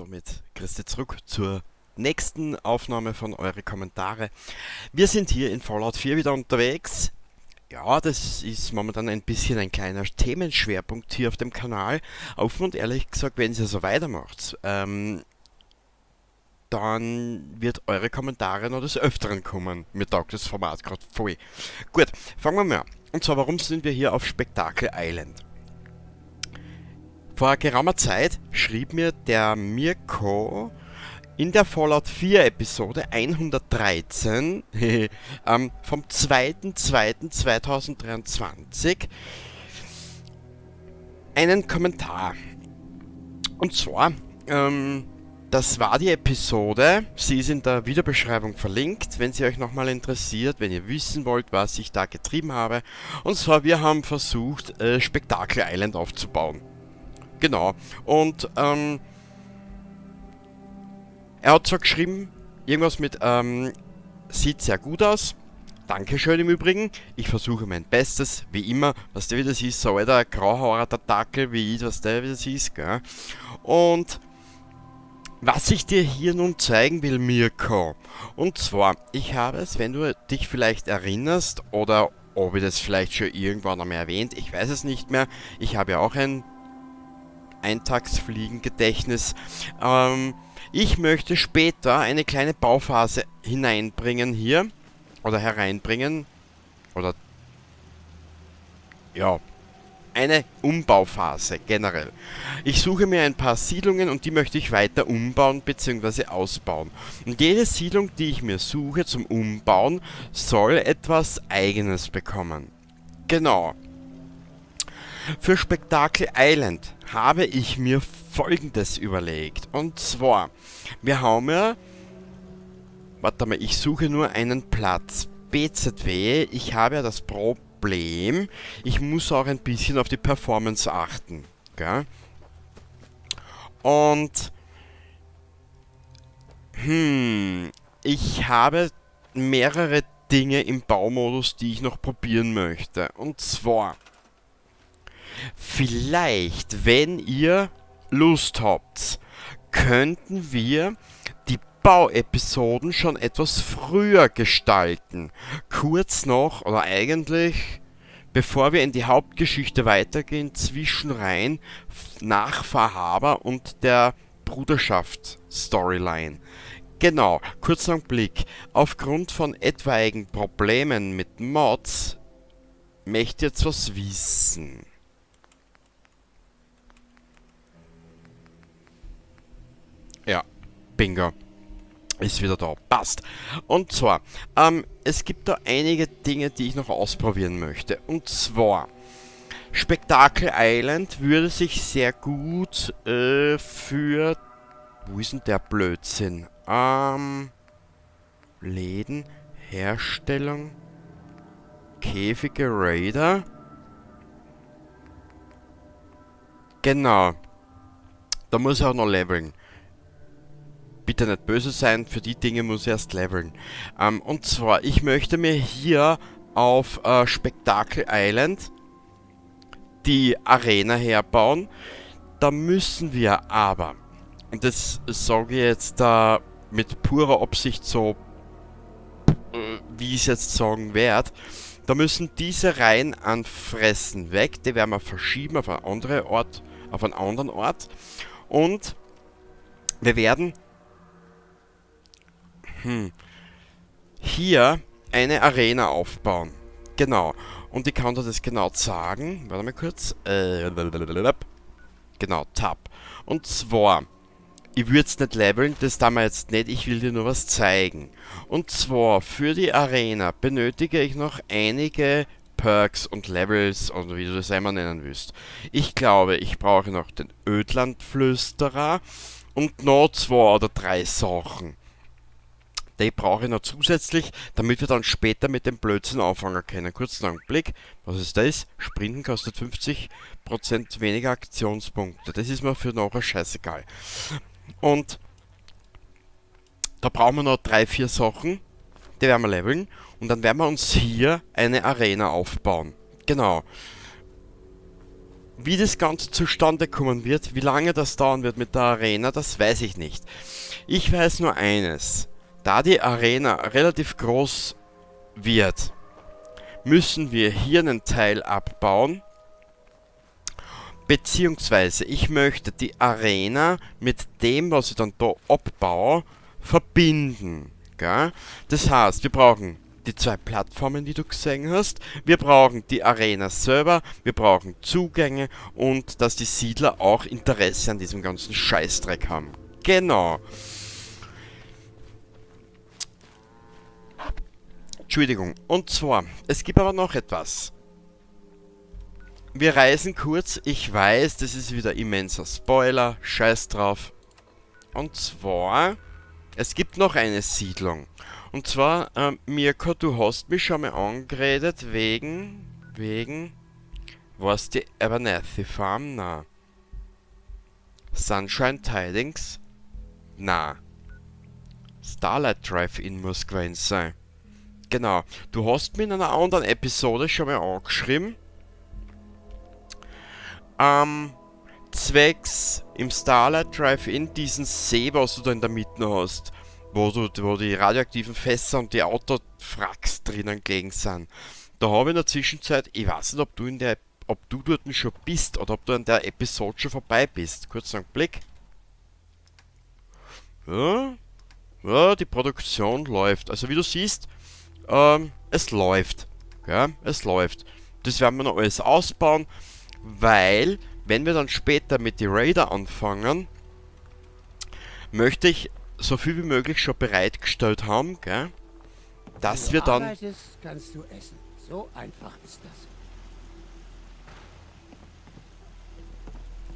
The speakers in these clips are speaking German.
somit Christi zurück zur nächsten Aufnahme von eure Kommentare. Wir sind hier in Fallout 4 wieder unterwegs. Ja, das ist momentan ein bisschen ein kleiner Themenschwerpunkt hier auf dem Kanal. Offen und ehrlich gesagt, wenn ihr so weitermacht, dann wird eure Kommentare noch des Öfteren kommen. Mir taugt das Format gerade voll. Gut, fangen wir mal an. Und zwar, warum sind wir hier auf Spectacle Island? Vor geraumer Zeit schrieb mir der Mirko in der Fallout 4 Episode 113 vom 2.2.2023 einen Kommentar. Und zwar, das war die Episode, sie ist in der Videobeschreibung verlinkt, wenn sie euch nochmal interessiert, wenn ihr wissen wollt, was ich da getrieben habe. Und zwar, wir haben versucht, Spectacle Island aufzubauen. Genau. Und er hat zwar geschrieben, irgendwas mit, sieht sehr gut aus. Dankeschön im Übrigen. Ich versuche mein Bestes, wie immer. Was der wieder ist, so alter grauhaariger Dackel, wie ich, was der wieder ist, gell? Und was ich dir hier nun zeigen will, Mirko. Und zwar, ich habe es, wenn du dich vielleicht erinnerst, oder ob ich das vielleicht schon irgendwann einmal erwähnt, ich weiß es nicht mehr. Ich habe ja auch ein Eintagsfliegengedächtnis. Ich möchte später eine kleine Bauphase hineinbringen hier. Oder hereinbringen. Oder ja, eine Umbauphase generell. Ich suche mir ein paar Siedlungen und die möchte ich weiter umbauen bzw. ausbauen. Und jede Siedlung, die ich mir suche zum Umbauen, soll etwas Eigenes bekommen. Genau. Für Spectacle Island habe ich mir Folgendes überlegt. Und zwar, wir haben ja... Warte mal, ich suche nur einen Platz. BZW, ich habe ja das Problem, ich muss auch ein bisschen auf die Performance achten. Gell? Und... ich habe mehrere Dinge im Baumodus, die ich noch probieren möchte. Und zwar... Vielleicht, wenn ihr Lust habt, könnten wir die Bauepisoden schon etwas früher gestalten. Kurz noch, oder eigentlich, bevor wir in die Hauptgeschichte weitergehen, zwischenrein nach Fahrhaber und der Bruderschaft-Storyline. Genau, kurzer Blick. Aufgrund von etwaigen Problemen mit Mods möchte ich jetzt was wissen. Ja, Bingo. Ist wieder da. Passt. Und zwar, es gibt da einige Dinge, die ich noch ausprobieren möchte. Und zwar, Spectacle Island würde sich sehr gut für... Wo ist denn der Blödsinn? Läden, Herstellung, Käfige, Raider. Genau. Da muss ich auch noch leveln. Bitte nicht böse sein, für die Dinge muss ich erst leveln. Und zwar, ich möchte mir hier auf Spectacle Island die Arena herbauen. Da müssen wir aber, und das sage ich jetzt da mit purer Absicht so, wie ich es jetzt sagen werde, da müssen diese Reihen an Fressen weg. Die werden wir verschieben auf einen anderen Ort, Und wir werden hier eine Arena aufbauen. Genau. Und ich kann dir das genau sagen. Warte mal kurz. Genau, Tab. Und zwar, ich würde es nicht leveln, das tun wir jetzt nicht, ich will dir nur was zeigen. Und zwar, für die Arena benötige ich noch einige Perks und Levels, oder wie du das einmal nennen willst. Ich glaube, ich brauche noch den Ödlandflüsterer und noch 2 oder 3 Sachen. Die brauche ich noch zusätzlich, damit wir dann später mit dem Blödsinn anfangen können. Kurzen Augenblick. Was ist das? Sprinten kostet 50% weniger Aktionspunkte. Das ist mir für nachher scheißegal. Und da brauchen wir noch 3, 4 Sachen. Die werden wir leveln. Und dann werden wir uns hier eine Arena aufbauen. Genau. Wie das Ganze zustande kommen wird, wie lange das dauern wird mit der Arena, das weiß ich nicht. Ich weiß nur eines. Da die Arena relativ groß wird, müssen wir hier einen Teil abbauen. Beziehungsweise ich möchte die Arena mit dem, was ich dann da abbaue, verbinden. Gell? Das heißt, wir brauchen die 2 Plattformen, die du gesehen hast. Wir brauchen die Arena selber, wir brauchen Zugänge und dass die Siedler auch Interesse an diesem ganzen Scheißdreck haben. Genau. Entschuldigung. Und zwar, es gibt aber noch etwas. Wir reisen kurz, ich weiß, das ist wieder immenser Spoiler, scheiß drauf. Und zwar, es gibt noch eine Siedlung. Und zwar, Mirko, du hast mich schon mal angeredet wegen, was die Abernathy Farm? Na. Sunshine Tidings? Na. Starlight Drive-In muss gewesen sein. Genau, du hast mir in einer anderen Episode schon mal angeschrieben, zwecks im Starlight Drive-In diesen See, was du da in der Mitte hast, wo die radioaktiven Fässer und die Autofracks drinnen gelegen sind. Da habe ich in der Zwischenzeit, ich weiß nicht, ob du dort schon bist oder ob du an der Episode schon vorbei bist. Kurz einen Blick. Ja, ja, die Produktion läuft. Also wie du siehst, es läuft. Ja, es läuft. Das werden wir noch alles ausbauen. Weil, wenn wir dann später mit die Raider anfangen, möchte ich so viel wie möglich schon bereitgestellt haben, gell? Dass wir dann... Kannst du essen. So einfach ist das.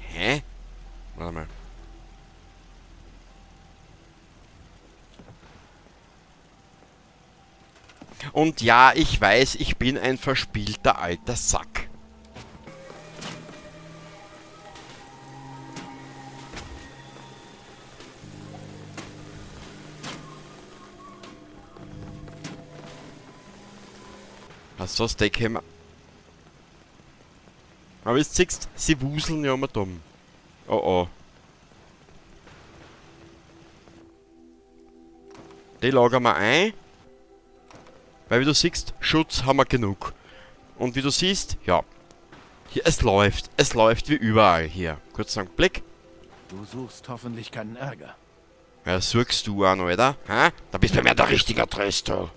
Hä? Warte mal. Und ja, ich weiß, ich bin ein verspielter alter Sack. Hast du das Deck haben? Aber jetzt siehst du, sie wuseln ja immer dumm. Oh oh. Die lagern wir ein. Weil wie du siehst, Schutz haben wir genug. Und wie du siehst, ja. Hier, es läuft wie überall hier. Kurz einen Blick. Du suchst hoffentlich keinen Ärger. Ja, suchst du an, oder? Hä? Da bist du bei mir der richtige Adresse, du.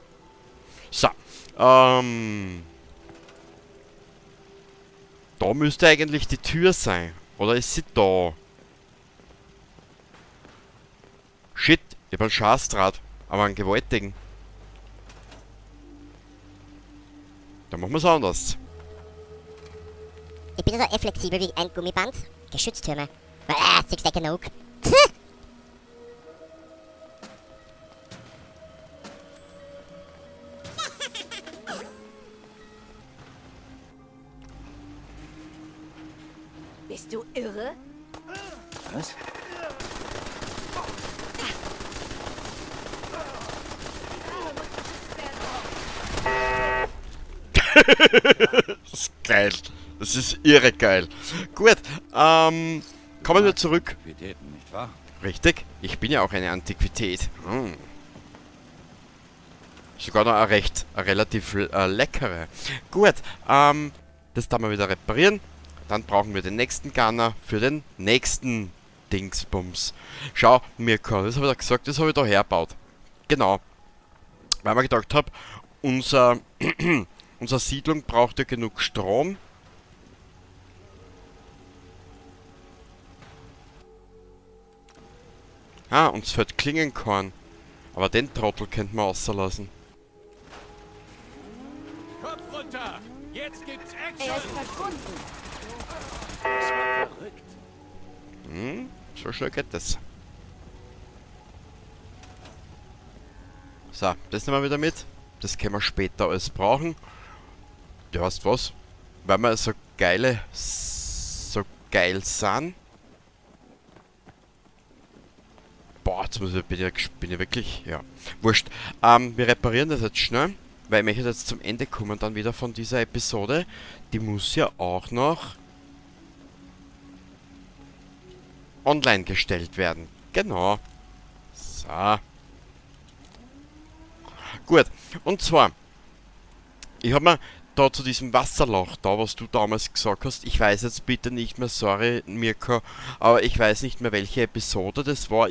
So, da müsste eigentlich die Tür sein. Oder ist sie da? Shit, ich hab einen Scheißdraht. Aber einen gewaltigen. Dann machen wir es anders. Ich bin so flexibel wie ein Gummiband. Geschütztürme. Siehst du genug? Bist du irre? Was? Das ist geil. Das ist irre geil. Gut, kommen wir zurück. Antiquitäten, nicht wahr? Richtig, ich bin ja auch eine Antiquität. Sogar noch eine relativ leckere. Gut, das dann wir wieder reparieren. Dann brauchen wir den nächsten Gunner für den nächsten Dingsbums. Schau, Mirko, das habe ich da gesagt, das habe ich da hergebaut. Genau. Weil ich mir gedacht habe, unsere Siedlung braucht ja genug Strom. Ah, uns fällt Klingenkorn. Aber den Trottel könnte man außerlassen. Kopf runter! Jetzt gibt's Er ist verschwunden. Das war verrückt. So schnell geht das. So, das nehmen wir wieder mit. Das können wir später alles brauchen. Du weißt was? Weil wir so geil sind. Boah, jetzt bin ich wirklich, ja. Wurscht. Wir reparieren das jetzt schnell, weil ich möchte jetzt zum Ende kommen dann wieder von dieser Episode. Die muss ja auch noch online gestellt werden. Genau. So. Gut. Und zwar, ich habe mir da zu diesem Wasserloch da, was du damals gesagt hast, ich weiß jetzt bitte nicht mehr, sorry Mirko, aber ich weiß nicht mehr, welche Episode das war.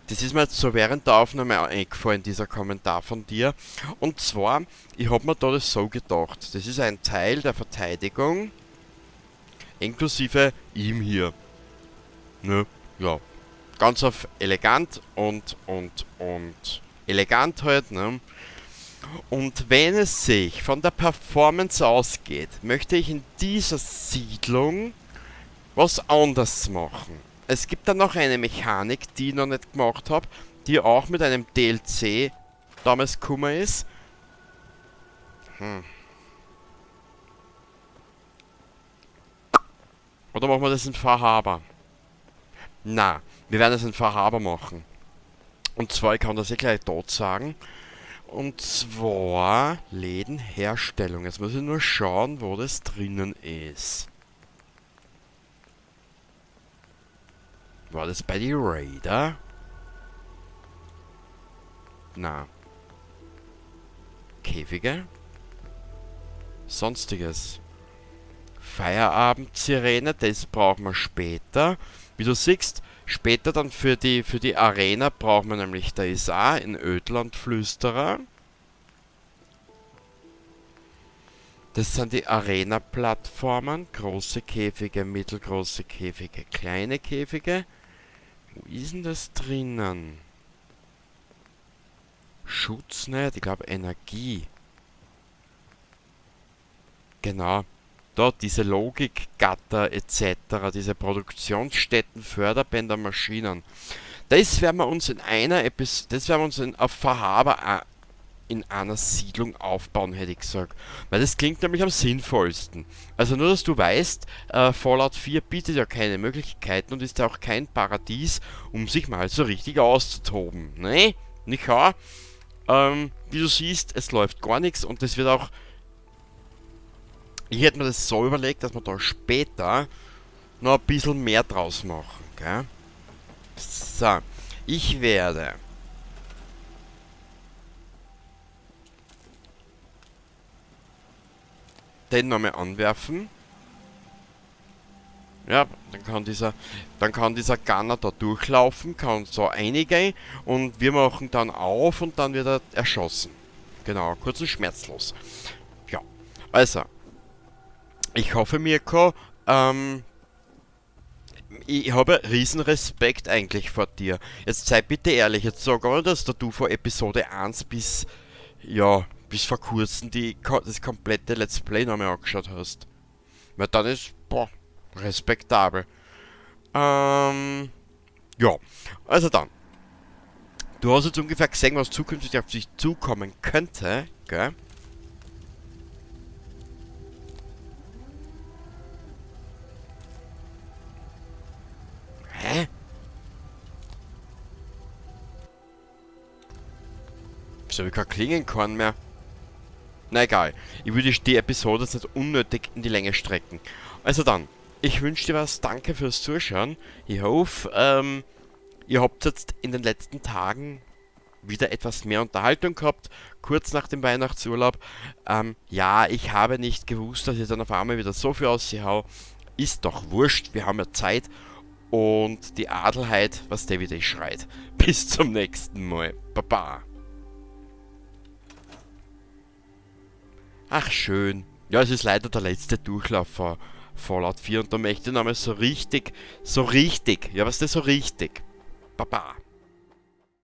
Das ist mir jetzt so während der Aufnahme auch eingefallen, dieser Kommentar von dir. Und zwar, ich habe mir da das so gedacht, das ist ein Teil der Verteidigung, inklusive ihm hier. Ne? Ja. Ganz auf elegant und elegant halt, ne? Und wenn es sich von der Performance ausgeht, möchte ich in dieser Siedlung was anderes machen. Es gibt dann noch eine Mechanik, die ich noch nicht gemacht habe, die auch mit einem DLC damals gekommen ist. Oder machen wir das in Fahrhaber? Na, wir werden es in Fahrhaber machen. Und zwar, ich kann das gleich dort sagen. Und zwar Lädenherstellung. Jetzt muss ich nur schauen, wo das drinnen ist. War das bei die Raider? Na. Käfige? Sonstiges. Feierabendsirene, das brauchen wir später. Wie du siehst, später dann für die Arena brauchen wir nämlich, da ist auch in Ödland Flüsterer. Das sind die Arena-Plattformen. Große Käfige, mittelgroße Käfige, kleine Käfige. Wo ist denn das drinnen? Schutz nicht, ich glaube Energie. Genau. Dort diese Logikgatter etc., diese Produktionsstätten, Förderbänder, Maschinen. Das werden wir uns in einer Episode, das werden wir uns auf Fahrhaber in einer Siedlung aufbauen, hätte ich gesagt. Weil das klingt nämlich am sinnvollsten. Also nur, dass du weißt, Fallout 4 bietet ja keine Möglichkeiten und ist ja auch kein Paradies, um sich mal so richtig auszutoben. Ne? Nicht wahr? Wie du siehst, es läuft gar nichts und das wird auch... Ich hätte mir das so überlegt, dass wir da später noch ein bisschen mehr draus machen, gell? So, ich werde... den nochmal anwerfen. Ja, dann kann dieser Gunner da durchlaufen, kann so einige und wir machen dann auf und dann wird er erschossen. Genau, kurz und schmerzlos. Ja, also, ich hoffe, Mirko, ich habe riesen Respekt eigentlich vor dir. Jetzt sei bitte ehrlich, jetzt sag mal, dass du von Episode 1 bis vor kurzem das komplette Let's Play nochmal angeschaut hast. Weil dann ist, respektabel. Ja, also dann. Du hast jetzt ungefähr gesehen, was zukünftig auf dich zukommen könnte, gell? Hä? Wieso habe ich kein Klingenkorn mehr? Na egal, ich würde die Episode jetzt nicht unnötig in die Länge strecken. Also dann, ich wünsche dir was, danke fürs Zuschauen. Ich hoffe, ihr habt jetzt in den letzten Tagen wieder etwas mehr Unterhaltung gehabt, kurz nach dem Weihnachtsurlaub. Ja, ich habe nicht gewusst, dass ich dann auf einmal wieder so viel aushau. Ist doch wurscht, wir haben ja Zeit. Und die Adelheid, was der wieder schreit. Bis zum nächsten Mal. Baba. Ach schön. Ja, es ist leider der letzte Durchlauf von Fallout 4 und da möchte ich nochmal so richtig, ja was ist das so richtig? Baba.